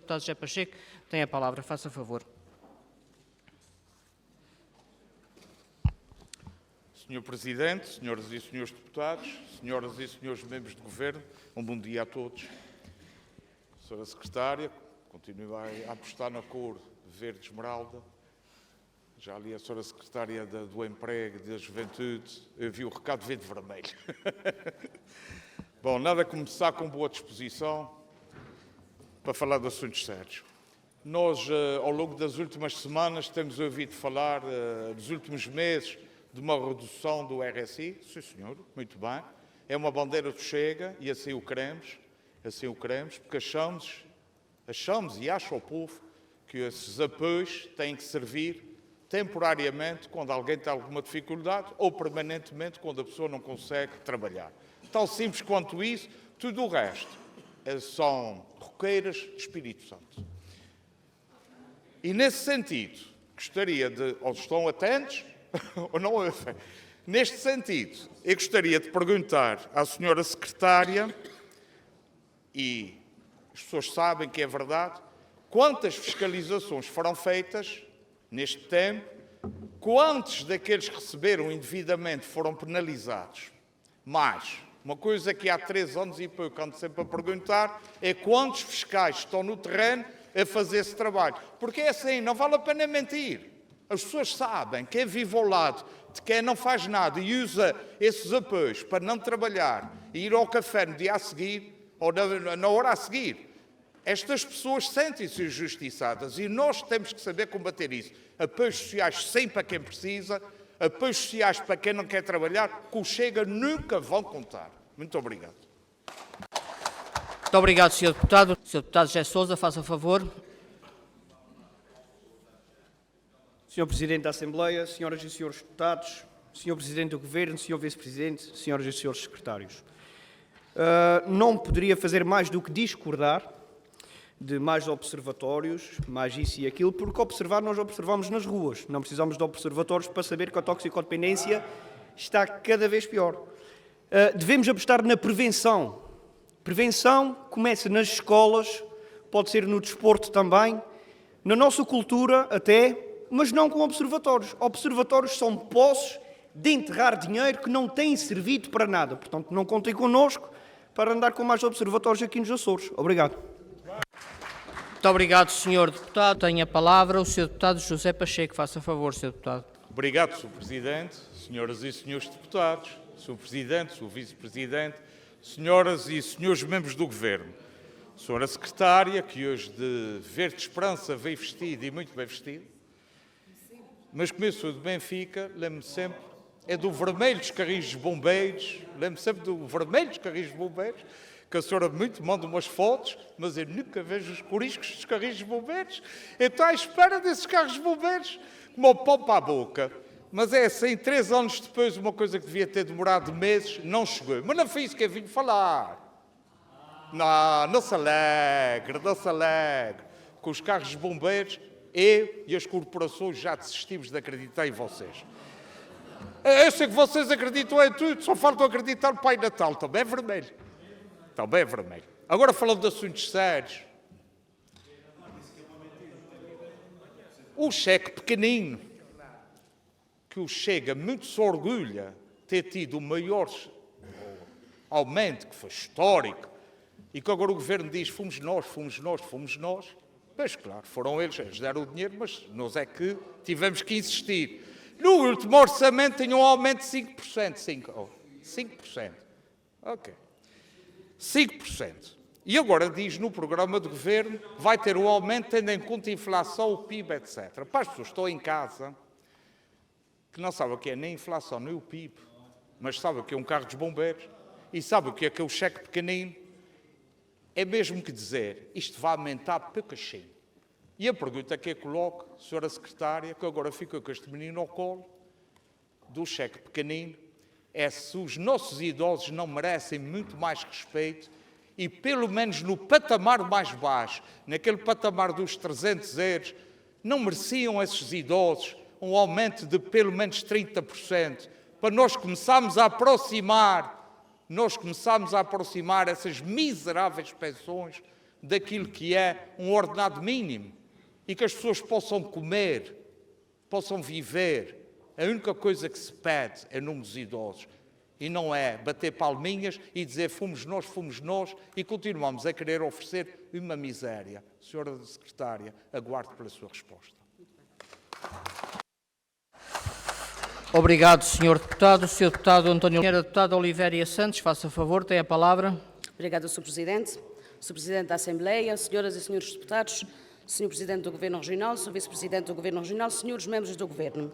deputado José Pacheco tem a palavra. Faça favor. Senhor Presidente, senhoras e senhores deputados, senhoras e senhores membros do Governo, um bom dia a todos. Senhora Secretária, continue a apostar na cor verde esmeralda. Já ali a Senhora Secretária do Emprego e da Juventude, eu vi o recado verde-vermelho. Bom, nada a começar com boa disposição para falar de assuntos sérios. Nós, ao longo das últimas semanas, temos ouvido falar, dos últimos meses, de uma redução do RSI. Sim, senhor, muito bem. É uma bandeira do Chega e assim o queremos, porque achamos e acho ao povo que esses apoios têm que servir temporariamente quando alguém tem alguma dificuldade ou permanentemente quando a pessoa não consegue trabalhar. Tão simples quanto isso, tudo o resto são roqueiras de Espírito Santo. E nesse sentido, gostaria de, ou estão atentos, ou não, neste sentido, eu gostaria de perguntar à senhora Secretária, e as pessoas sabem que é verdade, quantas fiscalizações foram feitas neste tempo, quantos daqueles que receberam indevidamente foram penalizados? Mas, uma coisa que há 3 anos e pouco ando sempre a perguntar é quantos fiscais estão no terreno a fazer esse trabalho. Porque é assim, não vale a pena mentir. As pessoas sabem, quem vive ao lado de quem não faz nada e usa esses apoios para não trabalhar e ir ao café no dia a seguir, ou na hora a seguir, estas pessoas sentem-se injustiçadas e nós temos que saber combater isso. Apoios sociais sim para quem precisa, apoios sociais para quem não quer trabalhar, com o Chega nunca vão contar. Muito obrigado. Muito obrigado, Sr. Deputado. Sr. Deputado José Sousa, faça favor. Sr. Presidente da Assembleia, senhoras e senhores deputados, Sr. Presidente do Governo, Sr. Vice-Presidente, senhoras e senhores secretários. Não poderia fazer mais do que discordar de mais observatórios, mais isso e aquilo, porque observar nós observamos nas ruas. Não precisamos de observatórios para saber que a toxicodependência está cada vez pior. Devemos apostar na prevenção. Prevenção começa nas escolas, pode ser no desporto também, na nossa cultura até, mas não com observatórios. Observatórios são poços de enterrar dinheiro que não têm servido para nada. Portanto, não contem connosco para andar com mais observatórios aqui nos Açores. Obrigado. Muito obrigado, Sr. Deputado. Tem a palavra o Sr. Deputado José Pacheco. Faça favor, Sr. Deputado. Obrigado, Sr. Presidente, senhoras e senhores deputados, Sr. Presidente, Sr. Vice-Presidente, senhoras e senhores membros do Governo. Senhora Secretária, que hoje de verde esperança veio vestida e muito bem vestida, mas como eu sou de Benfica, lembro-me sempre, é do vermelho dos carris dos bombeiros, lembro-me sempre do vermelho dos carris dos bombeiros, que a senhora muito manda umas fotos, mas eu nunca vejo os coriscos dos carris dos bombeiros. Eu estou à espera desses carros de bombeiros, como o pão para a boca. Mas é assim, 3 anos depois, uma coisa que devia ter demorado meses, não chegou. Mas não foi isso que eu vim falar. Não se alegre, não se alegre. Com os carros de bombeiros, eu e as corporações já desistimos de acreditar em vocês. Eu sei que vocês acreditam em tudo, só faltam acreditar no Pai Natal, também é vermelho. Também é vermelho. Agora falando de assuntos sérios. O cheque pequenino, que o Chega muito se orgulha de ter tido o maior aumento, que foi histórico, e que agora o Governo diz, fomos nós. Pois claro, foram eles deram o dinheiro, mas nós é que tivemos que insistir. No último orçamento tinha um aumento de 5%. 5%. Ok. 5%. E agora diz no programa de Governo, vai ter um aumento tendo em conta a inflação, o PIB, etc. Para as pessoas que estão em casa, que não sabem o que é nem a inflação, nem o PIB, mas sabem o que é um carro dos bombeiros, e sabem o que é o cheque pequenino, é mesmo que dizer, isto vai aumentar pouquinho. E a pergunta que eu coloco, senhora Secretária, que agora fica com este menino ao colo, do cheque pequenino, é se os nossos idosos não merecem muito mais respeito e, pelo menos no patamar mais baixo, naquele patamar dos 300 euros, não mereciam esses idosos um aumento de pelo menos 30%, para nós começarmos a aproximar essas miseráveis pensões daquilo que é um ordenado mínimo e que as pessoas possam comer, possam viver. A única coisa que se pede é números idosos. E não é bater palminhas e dizer fomos nós e continuamos a querer oferecer uma miséria. Senhora Secretária, aguardo pela sua resposta. Obrigado, Sr. Deputado. Sr. Deputado António. Senhora Deputada Olivéria Santos, faça favor, tem a palavra. Obrigada, Sr. Presidente. Sr. Presidente da Assembleia, senhoras e senhores deputados, Sr. Presidente do Governo Regional, Sr. Vice-Presidente do Governo Regional, senhores membros do Governo.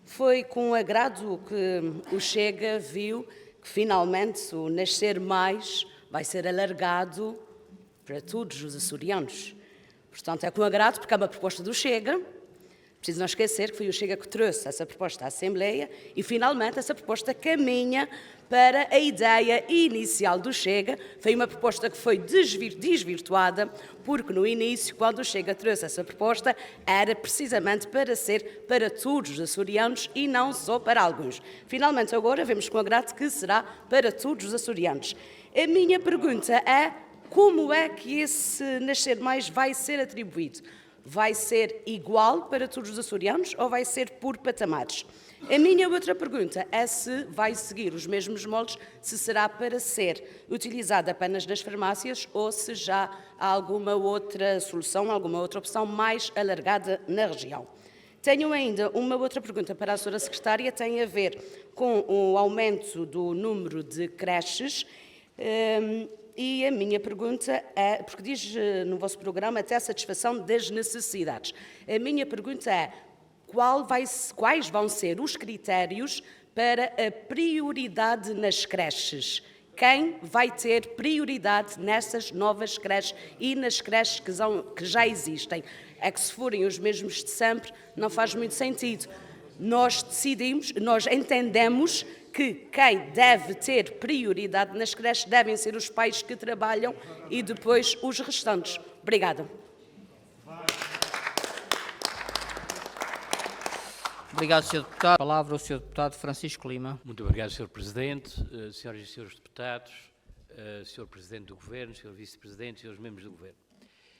Foi com agrado que o Chega viu que finalmente o Nascer Mais vai ser alargado para todos os açorianos. Portanto, é com agrado porque é uma proposta do Chega. Preciso não esquecer que foi o Chega que trouxe essa proposta à Assembleia e finalmente essa proposta caminha para a ideia inicial do Chega. Foi uma proposta que foi desvirtuada, porque no início, quando o Chega trouxe essa proposta, era precisamente para ser para todos os açorianos e não só para alguns. Finalmente, agora, vemos com agrado que será para todos os açorianos. A minha pergunta é como é que esse Nascer Mais vai ser atribuído? Vai ser igual para todos os açorianos ou vai ser por patamares? A minha outra pergunta é se vai seguir os mesmos moldes, se será para ser utilizado apenas nas farmácias ou se já há alguma outra solução, alguma outra opção mais alargada na região. Tenho ainda uma outra pergunta para a Sra. Secretária, tem a ver com o aumento do número de creches. E a minha pergunta é, porque diz no vosso programa até a satisfação das necessidades. A minha pergunta é, quais vão ser os critérios para a prioridade nas creches? Quem vai ter prioridade nessas novas creches e nas creches que já existem? É que se forem os mesmos de sempre, não faz muito sentido. Nós entendemos que quem deve ter prioridade nas creches devem ser os pais que trabalham e depois os restantes. Obrigada. Obrigado, Sr. Deputado. A palavra ao Sr. Deputado Francisco Lima. Muito obrigado, Sr. Presidente, senhoras e senhores deputados, Sr. Presidente do Governo, Sr. Vice-Presidente e senhores membros do Governo.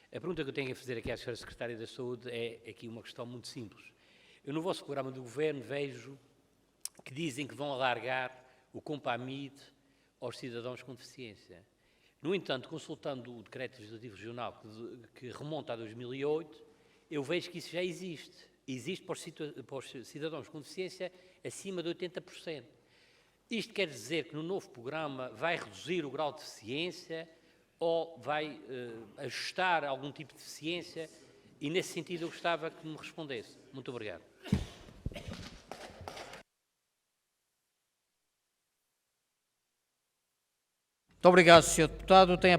A pergunta que eu tenho a fazer aqui à Sra. Secretária da Saúde é aqui uma questão muito simples. Eu no vosso programa do Governo vejo que dizem que vão alargar o Compamid aos cidadãos com deficiência. No entanto, consultando o Decreto Legislativo Regional, que remonta a 2008, eu vejo que isso já existe. Existe para os cidadãos com deficiência acima de 80%. Isto quer dizer que no novo programa vai reduzir o grau de deficiência ou vai ajustar algum tipo de deficiência? E nesse sentido eu gostava que me respondesse. Muito obrigado. Muito obrigado, Sr. Deputado. Tem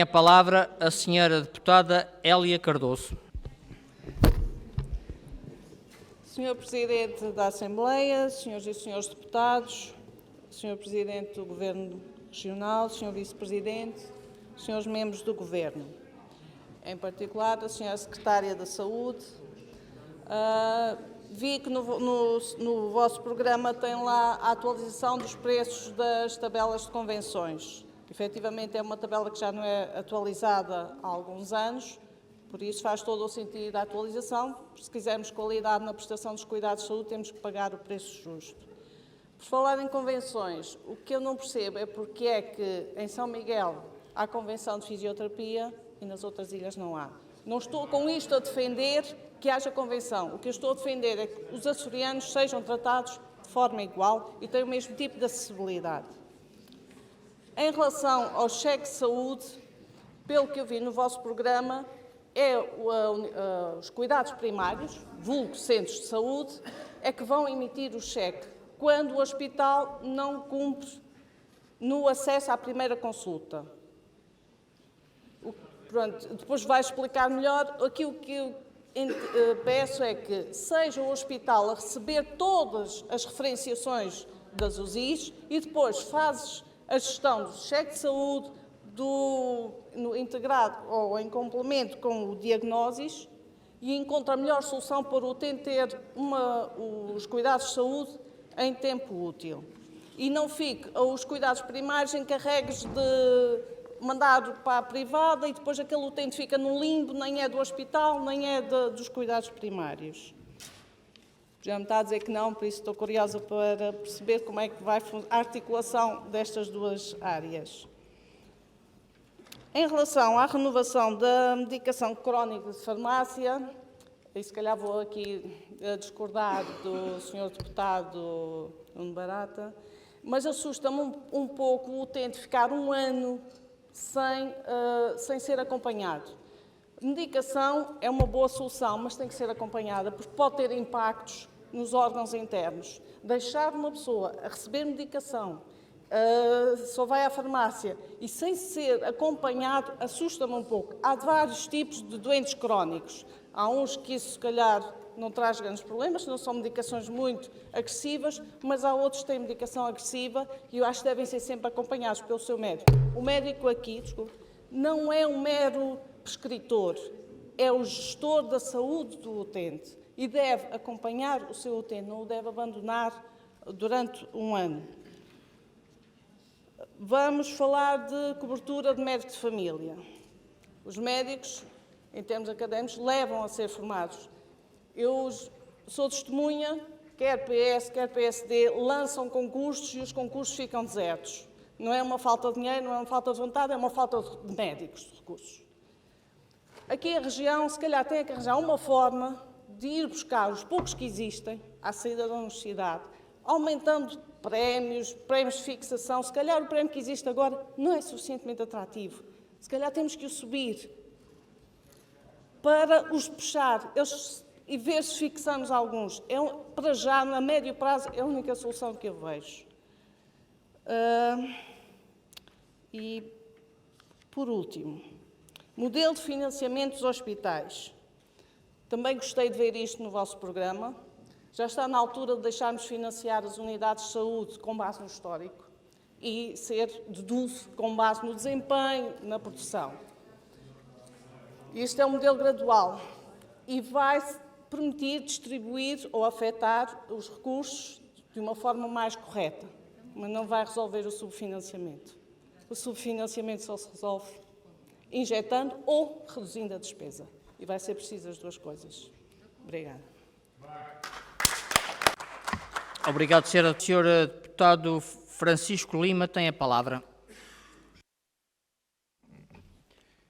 a palavra a Sra. Deputada Hélia Cardoso. Senhor Presidente da Assembleia, senhoras e senhores deputados, Senhor Presidente do Governo Regional, Senhor Vice-Presidente, senhores membros do Governo, em particular a Senhora Secretária da Saúde, vi que no vosso programa tem lá a atualização dos preços das tabelas de convenções. Efetivamente é uma tabela que já não é atualizada há alguns anos, por isso faz todo o sentido a atualização. Se quisermos qualidade na prestação dos cuidados de saúde, temos que pagar o preço justo. Por falar em convenções, o que eu não percebo é porque é que em São Miguel há convenção de fisioterapia e nas outras ilhas não há. Não estou com isto a defender que haja convenção. O que eu estou a defender é que os açorianos sejam tratados de forma igual e tenham o mesmo tipo de acessibilidade. Em relação ao cheque de saúde, pelo que eu vi no vosso programa, os cuidados primários, vulgo centros de saúde, é que vão emitir o cheque quando o hospital não cumpre no acesso à primeira consulta. Pronto, depois vai explicar melhor. Aquilo que eu peço é que seja o hospital a receber todas as referenciações das USIs e depois fazes a gestão do cheque de saúde, integrado ou em complemento com o diagnósis e encontra a melhor solução para o utente ter os cuidados de saúde em tempo útil. E não fique os cuidados primários encarregues de mandar para a privada e depois aquele utente fica no limbo, nem é do hospital, nem é dos cuidados primários. Já me está a dizer que não, por isso estou curiosa para perceber como é que vai a articulação destas duas áreas. Em relação à renovação da medicação crónica de farmácia, e se calhar vou aqui discordar do Sr. Deputado Nuno Barata, mas assusta-me um pouco o utente ficar um ano sem ser acompanhado. Medicação é uma boa solução, mas tem que ser acompanhada, porque pode ter impactos nos órgãos internos. Deixar uma pessoa a receber medicação, só vai à farmácia e sem ser acompanhado, assusta-me um pouco. Há vários tipos de doentes crónicos. Há uns que isso, se calhar, não traz grandes problemas, não são medicações muito agressivas, mas há outros que têm medicação agressiva e eu acho que devem ser sempre acompanhados pelo seu médico. O médico aqui, desculpe, não é um mero prescritor, é o gestor da saúde do utente e deve acompanhar o seu utente, não o deve abandonar durante um ano. Vamos falar de cobertura de médico de família. Os médicos, em termos académicos, levam a ser formados. Eu sou testemunha, quer PS, quer PSD, lançam concursos e os concursos ficam desertos. Não é uma falta de dinheiro, não é uma falta de vontade, é uma falta de médicos, de recursos. Aqui a região, se calhar, tem que arranjar uma forma de ir buscar os poucos que existem à saída da universidade, aumentando prémios de fixação. Se calhar o prémio que existe agora não é suficientemente atrativo. Se calhar temos que o subir para os puxar e ver se fixamos alguns. Para já, a médio prazo, é a única solução que eu vejo. E, por último, modelo de financiamento dos hospitais. Também gostei de ver isto no vosso programa. Já está na altura de deixarmos financiar as unidades de saúde com base no histórico e ser deduzo com base no desempenho, na produção. Este é um modelo gradual e vai permitir distribuir ou afetar os recursos de uma forma mais correta, mas não vai resolver o subfinanciamento. O subfinanciamento só se resolve injetando ou reduzindo a despesa. E vai ser preciso as duas coisas. Obrigada. Obrigado, Sr. Deputado Francisco Lima tem a palavra.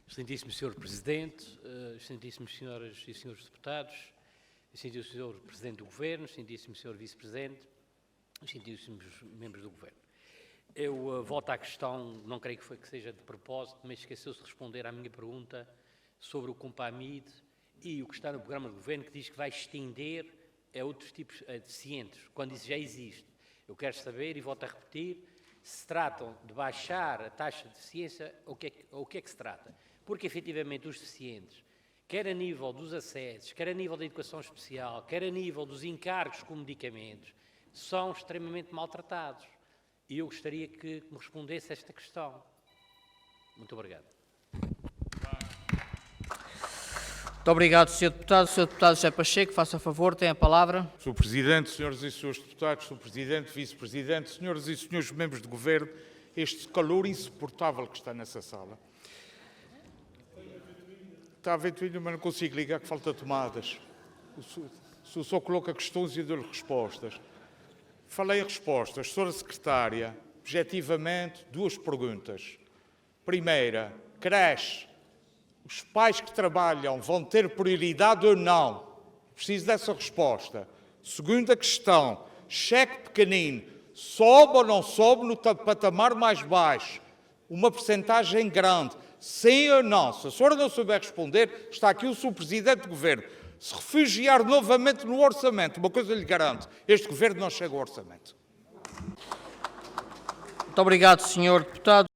Excelentíssimo Sr. Presidente, excelentíssimas Senhoras e Senhores Deputados, excelentíssimo Sr. Presidente do Governo, excelentíssimo Sr. Vice-Presidente, excelentíssimos membros do Governo. Eu volto à questão, não creio que seja de propósito, mas esqueceu-se de responder à minha pergunta sobre o Compamid e o que está no programa do Governo, que diz que vai estender a outros tipos de deficientes, quando isso já existe. Eu quero saber, e volto a repetir, se tratam de baixar a taxa de deficiência ou o que é que se trata. Porque, efetivamente, os deficientes, quer a nível dos acessos, quer a nível da educação especial, quer a nível dos encargos com medicamentos, são extremamente maltratados. E eu gostaria que me respondesse a esta questão. Muito obrigado. Muito obrigado, Sr. Deputado. Sr. Deputado José Pacheco, faça favor, tem a palavra. Sr. Presidente, Senhoras e Senhores Deputados, Sr. Presidente, Vice-Presidente, Senhoras e Senhores Membros do Governo, este calor insuportável que está nessa sala. Está a ventoinha, mas não consigo ligar, que falta tomadas. O só coloca questões e dou-lhe respostas. Falei a respostas. Senhora Secretária, objetivamente, duas perguntas. Primeira, creche. Os pais que trabalham vão ter prioridade ou não? Preciso dessa resposta. Segunda questão, cheque pequenino. Sobe ou não sobe no patamar mais baixo? Uma percentagem grande. Sim ou não? Se a senhora não souber responder, está aqui o Sr. Presidente do Governo. Se refugiar novamente no orçamento, uma coisa lhe garanto, este Governo não chega ao orçamento. Muito obrigado, Sr. Deputado.